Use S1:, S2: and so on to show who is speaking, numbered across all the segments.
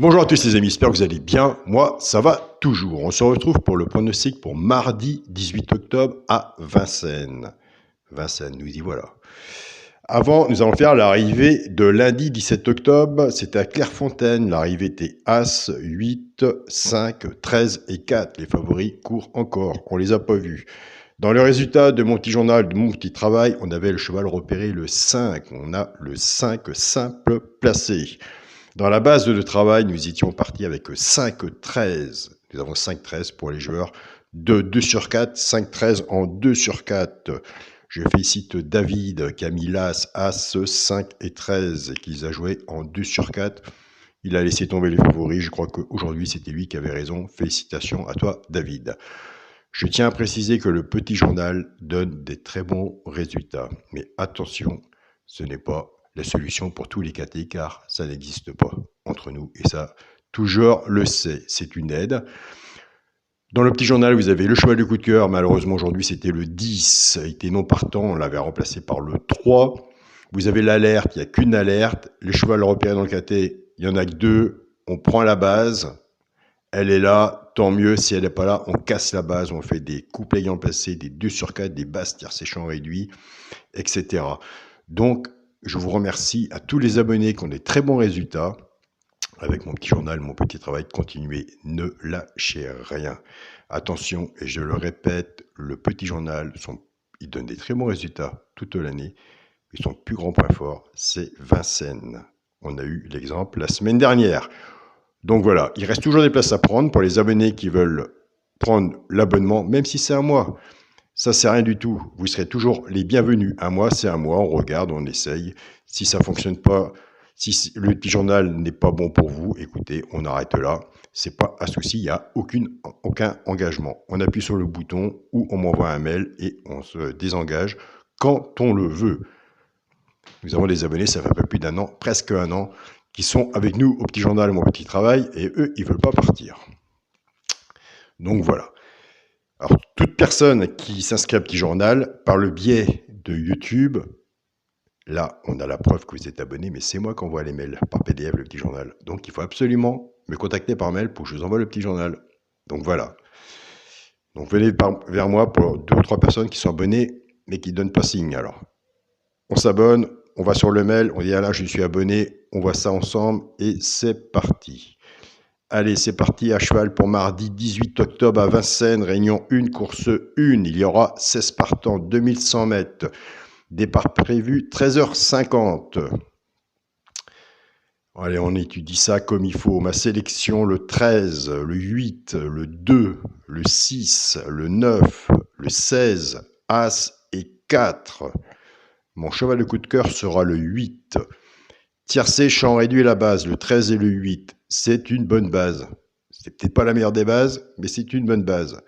S1: Bonjour à tous les amis, j'espère que vous allez bien. Moi, ça va toujours. On se retrouve pour le pronostic pour mardi 18 octobre à Vincennes. Vincennes, nous y voilà. Avant, nous allons faire l'arrivée de lundi 17 octobre. C'était à Clairefontaine. L'arrivée était As, 8, 5, 13 et 4. Les favoris courent encore. On les a pas vus. Dans le résultat de mon petit journal, de mon petit travail, on avait le cheval repéré le 5. On a le 5 simple placé. Dans la base de travail, nous étions partis avec 5-13. Nous avons 5-13 pour les joueurs de 2 sur 4, 5-13 en 2 sur 4. Je félicite David qui a mis l'As, As, 5 et 13 et qui les a joués en 2 sur 4. Il a laissé tomber les favoris. Je crois qu'aujourd'hui, c'était lui qui avait raison. Félicitations à toi, David. Je tiens à préciser que le petit journal donne des très bons résultats. Mais attention, ce n'est pas la solution pour tous les KT, car ça n'existe pas entre nous. Et ça, tout joueur le sait. C'est une aide. Dans le petit journal, vous avez le cheval de coup de cœur. Malheureusement, aujourd'hui, c'était le 10. Il était non partant. On l'avait remplacé par le 3. Vous avez l'alerte. Il n'y a qu'une alerte. Les chevals repérés dans le KT, il n'y en a que 2. On prend la base. Elle est là, tant mieux. Si elle n'est pas là, on casse la base. On fait des couplets ayant placé, des 2 sur 4, des basses tiers séchants réduits, etc. Donc, je vous remercie à tous les abonnés qui ont des très bons résultats. Avec mon petit journal, mon petit travail, continuez, ne lâchez rien. Attention, et je le répète, le petit journal, il donne des très bons résultats toute l'année. Et son plus grand point fort, c'est Vincennes. On a eu l'exemple la semaine dernière. Donc voilà, il reste toujours des places à prendre pour les abonnés qui veulent prendre l'abonnement, même si c'est un mois. Ça, c'est rien du tout. Vous serez toujours les bienvenus. Un mois, c'est un mois. On regarde, on essaye. Si ça fonctionne pas, si le petit journal n'est pas bon pour vous, écoutez, on arrête là. C'est pas un souci. Il n'y a aucun engagement. On appuie sur le bouton ou on m'envoie un mail et on se désengage quand on le veut. Nous avons des abonnés, ça fait un peu plus d'un an, presque un an, qui sont avec nous au petit journal, mon petit travail, et eux, ils veulent pas partir. Donc voilà. Alors, toute personne qui s'inscrit à Petit Journal, par le biais de YouTube, là, on a la preuve que vous êtes abonné, mais c'est moi qui envoie les mails par PDF, le Petit Journal. Donc, il faut absolument me contacter par mail pour que je vous envoie le Petit Journal. Donc, voilà. Donc, venez vers moi pour 2 ou 3 personnes qui sont abonnées, mais qui ne donnent pas signe. Alors, on s'abonne, on va sur le mail, on dit « Ah là, je suis abonné », on voit ça ensemble, et c'est parti. Allez, c'est parti à cheval pour mardi 18 octobre à Vincennes, réunion 1, course 1. Il y aura 16 partants, 2100 mètres. Départ prévu 13h50. Allez, on étudie ça comme il faut. Ma sélection, le 13, le 8, le 2, le 6, le 9, le 16, As et 4. Mon cheval de coup de cœur sera le 8. Tiercé, champ réduit à la base, le 13 et le 8. C'est une bonne base. C'est peut-être pas la meilleure des bases, mais c'est une bonne base.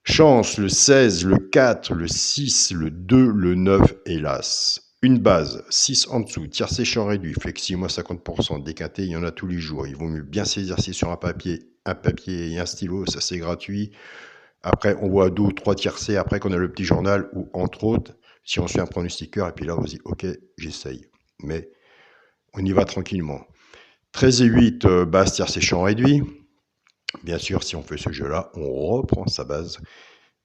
S1: Chance, le 16, le 4, le 6, le 2, le 9, hélas. Une base, 6 en dessous, tiercé, champ réduit, flexi, moins 50%, déquinté, il y en a tous les jours. Il vaut mieux bien s'exercer sur un papier et un stylo, ça c'est gratuit. Après, on voit 2 ou 3 tiercés, après qu'on a le petit journal, ou entre autres, si on suit un pronostiqueur, et puis là on se dit, ok, j'essaye. Mais on y va tranquillement. 13 et 8, base tiercé, champ réduit. Bien sûr, si on fait ce jeu-là, on reprend sa base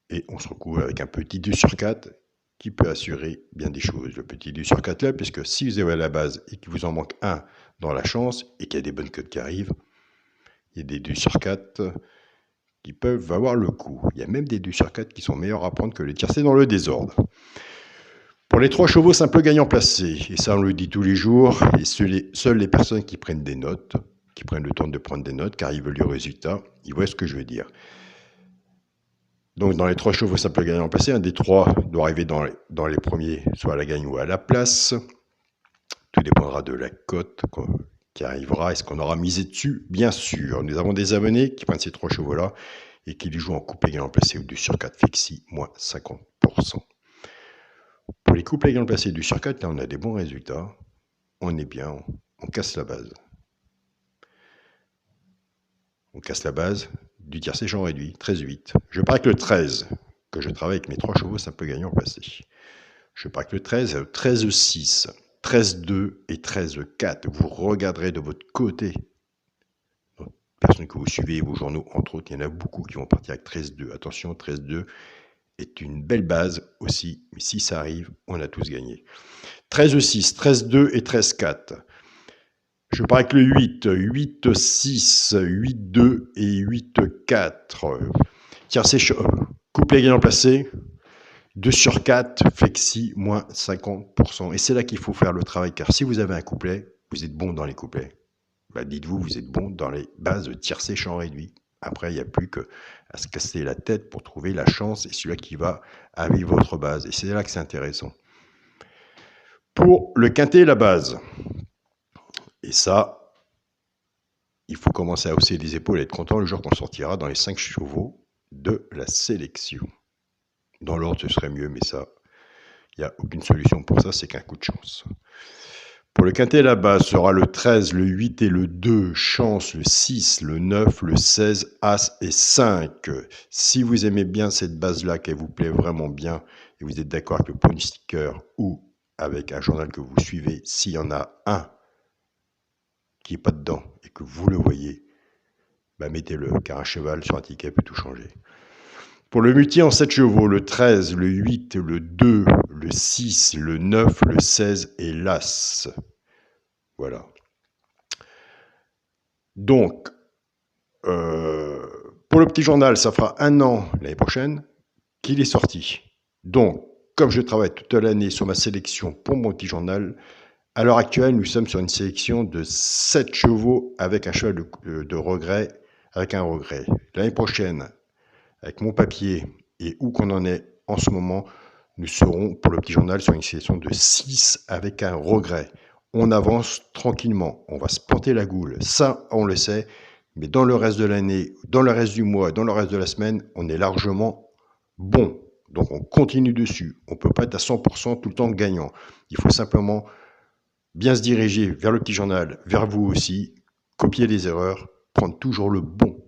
S1: et on se retrouve avec un petit 2 sur 4 qui peut assurer bien des choses. Le petit 2 sur 4 là, puisque si vous avez la base et qu'il vous en manque un dans la chance et qu'il y a des bonnes cotes qui arrivent, il y a des 2 sur 4 qui peuvent avoir le coup. Il y a même des 2 sur 4 qui sont meilleurs à prendre que les tiercés dans le désordre. Pour les 3 chevaux simples gagnants placés, et ça on le dit tous les jours, et seules les personnes qui prennent des notes, qui prennent le temps de prendre des notes, car ils veulent le résultat, ils voient ce que je veux dire. Donc dans les 3 chevaux simples gagnants placés, un des 3 doit arriver dans les premiers, soit à la gagne ou à la place. Tout dépendra de la cote qui arrivera, est-ce qu'on aura misé dessus? Bien sûr, nous avons des abonnés qui prennent ces 3 chevaux-là et qui les jouent en couple gagnant placé ou 2 sur 4 flexi, moins 50%. Pour les couples gagnant placé du sur 4, là on a des bons résultats. On est bien, on casse la base. On casse la base du tiercé champ réduit, 13-8. Je parie que le 13, que je travaille avec mes 3 chevaux simples gagnants placés. Je parie que le 13, 13-6, 13-2 et 13-4. Vous regarderez de votre côté personnes que vous suivez, vos journaux, entre autres, il y en a beaucoup qui vont partir avec 13-2. Attention, 13-2 est une belle base aussi, mais si ça arrive, on a tous gagné. 13-6, 13-2 et 13-4. Je pars avec le 8, 8-6, 8-2 et 8-4. Tiercé, couplet gagnant placé, 2 sur 4, flexi, moins 50%. Et c'est là qu'il faut faire le travail, car si vous avez un couplet, vous êtes bon dans les couplets. Bah dites-vous, vous êtes bon dans les bases de tiercé chant réduit. Après, il n'y a plus qu'à se casser la tête pour trouver la chance et celui-là qui va avec votre base. Et c'est là que c'est intéressant. Pour le quintet, la base. Et ça, il faut commencer à hausser les épaules et être content le jour qu'on sortira dans les 5 chevaux de la sélection. Dans l'ordre, ce serait mieux, mais ça, il n'y a aucune solution pour ça, c'est qu'un coup de chance. Pour le quintet, la base sera le 13, le 8 et le 2, chance, le 6, le 9, le 16, as et 5. Si vous aimez bien cette base-là, qu'elle vous plaît vraiment bien, et vous êtes d'accord avec le pronostiqueur ou avec un journal que vous suivez, s'il y en a un qui n'est pas dedans et que vous le voyez, bah mettez-le, car un cheval sur un ticket peut tout changer. Pour le multi en 7 chevaux, le 13, le 8, le 2, le 6, le 9, le 16 et l'As. Voilà. Donc, pour le petit journal, ça fera 1 an l'année prochaine qu'il est sorti. Donc, comme je travaille toute l'année sur ma sélection pour mon petit journal, à l'heure actuelle, nous sommes sur une sélection de 7 chevaux avec un cheval de regret, avec un regret. L'année prochaine, avec mon papier et où qu'on en est en ce moment, nous serons pour le petit journal sur une sélection de 6 avec un regret. On avance tranquillement, on va se planter la goule, ça on le sait, mais dans le reste de l'année, dans le reste du mois, dans le reste de la semaine, on est largement bon. Donc on continue dessus, on ne peut pas être à 100% tout le temps gagnant. Il faut simplement bien se diriger vers le petit journal, vers vous aussi, copier les erreurs, prendre toujours le bon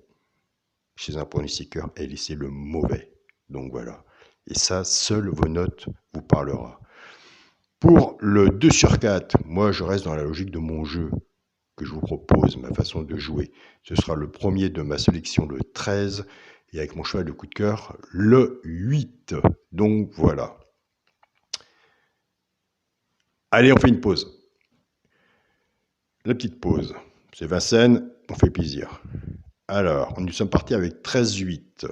S1: chez un pronostiqueur et laisser le mauvais. Donc voilà. Et ça, seul vos notes vous parlera. Pour le 2 sur 4, moi je reste dans la logique de mon jeu que je vous propose, ma façon de jouer. Ce sera le premier de ma sélection, le 13, et avec mon cheval de coup de cœur, le 8. Donc voilà. Allez, on fait une pause. La petite pause. C'est Vincennes, on fait plaisir. Alors, nous sommes partis avec 13-8.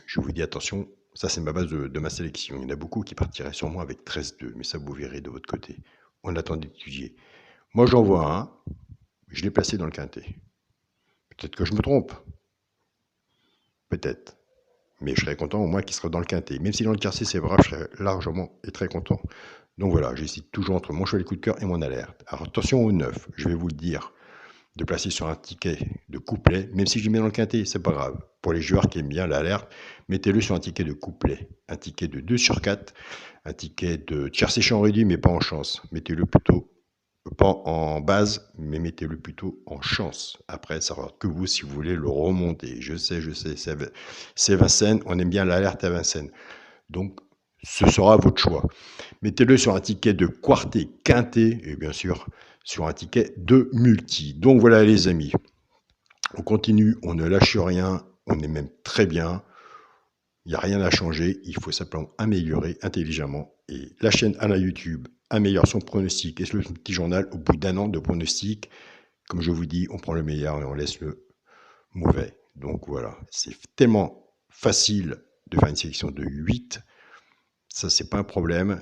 S1: Je vous dis attention, ça c'est ma base de ma sélection. Il y en a beaucoup qui partiraient sur moi avec 13-2, mais ça vous verrez de votre côté. On attend d'étudier. Moi j'en vois un, je l'ai placé dans le quintet. Peut-être que je me trompe. Peut-être. Mais je serais content au moins qu'il sera dans le quintet. Même si dans le tiercé c'est vrai, je serais largement et très content. Donc voilà, j'hésite toujours entre mon cheval de coup de cœur et mon alerte. Alors attention au 9, je vais vous le dire, de placer sur un ticket de couplet, même si je le mets dans le quintet, c'est pas grave. Pour les joueurs qui aiment bien l'alerte, mettez-le sur un ticket de couplet, un ticket de 2 sur 4, un ticket de tiercé chant réduit, mais pas en chance. Mettez-le plutôt, pas en base, mais mettez-le plutôt en chance. Après, ça regarde que vous si vous voulez le remonter. Je sais, c'est Vincennes, on aime bien l'alerte à Vincennes. Donc, ce sera votre choix. Mettez-le sur un ticket de quartet quintet et bien sûr sur un ticket de multi. Donc voilà les amis, on continue, on ne lâche rien, on est même très bien. Il n'y a rien à changer, il faut simplement améliorer intelligemment. Et la chaîne à la YouTube améliore son pronostic et le petit journal au bout d'1 an de pronostic. Comme je vous dis, on prend le meilleur et on laisse le mauvais. Donc voilà, c'est tellement facile de faire une sélection de 8. Ça, c'est pas un problème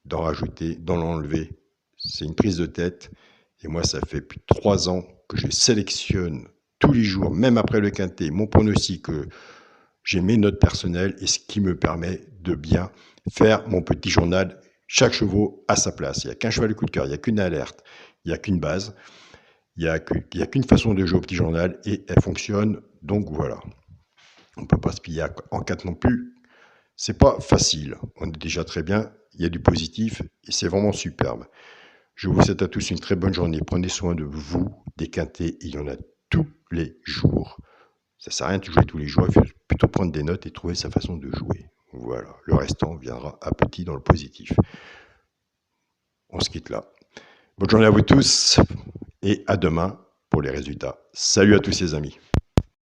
S1: d'en rajouter, d'en l'enlever. C'est une prise de tête. Et moi, ça fait plus de 3 ans que je sélectionne tous les jours, même après le quintet, mon pronostic, j'ai mes notes personnelles et ce qui me permet de bien faire mon petit journal. Chaque chevaux à sa place. Il n'y a qu'un cheval de coup de cœur, il n'y a qu'une alerte, il n'y a qu'une base, il n'y a qu'une façon de jouer au petit journal et elle fonctionne. Donc voilà. On ne peut pas se plier en 4 non plus. C'est pas facile. On est déjà très bien. Il y a du positif et c'est vraiment superbe. Je vous souhaite à tous une très bonne journée. Prenez soin de vous. Des quintets, il y en a tous les jours. Ça ne sert à rien de jouer tous les jours. Il faut plutôt prendre des notes et trouver sa façon de jouer. Voilà. Le restant viendra à petit dans le positif. On se quitte là. Bonne journée à vous tous et à demain pour les résultats. Salut à tous les amis.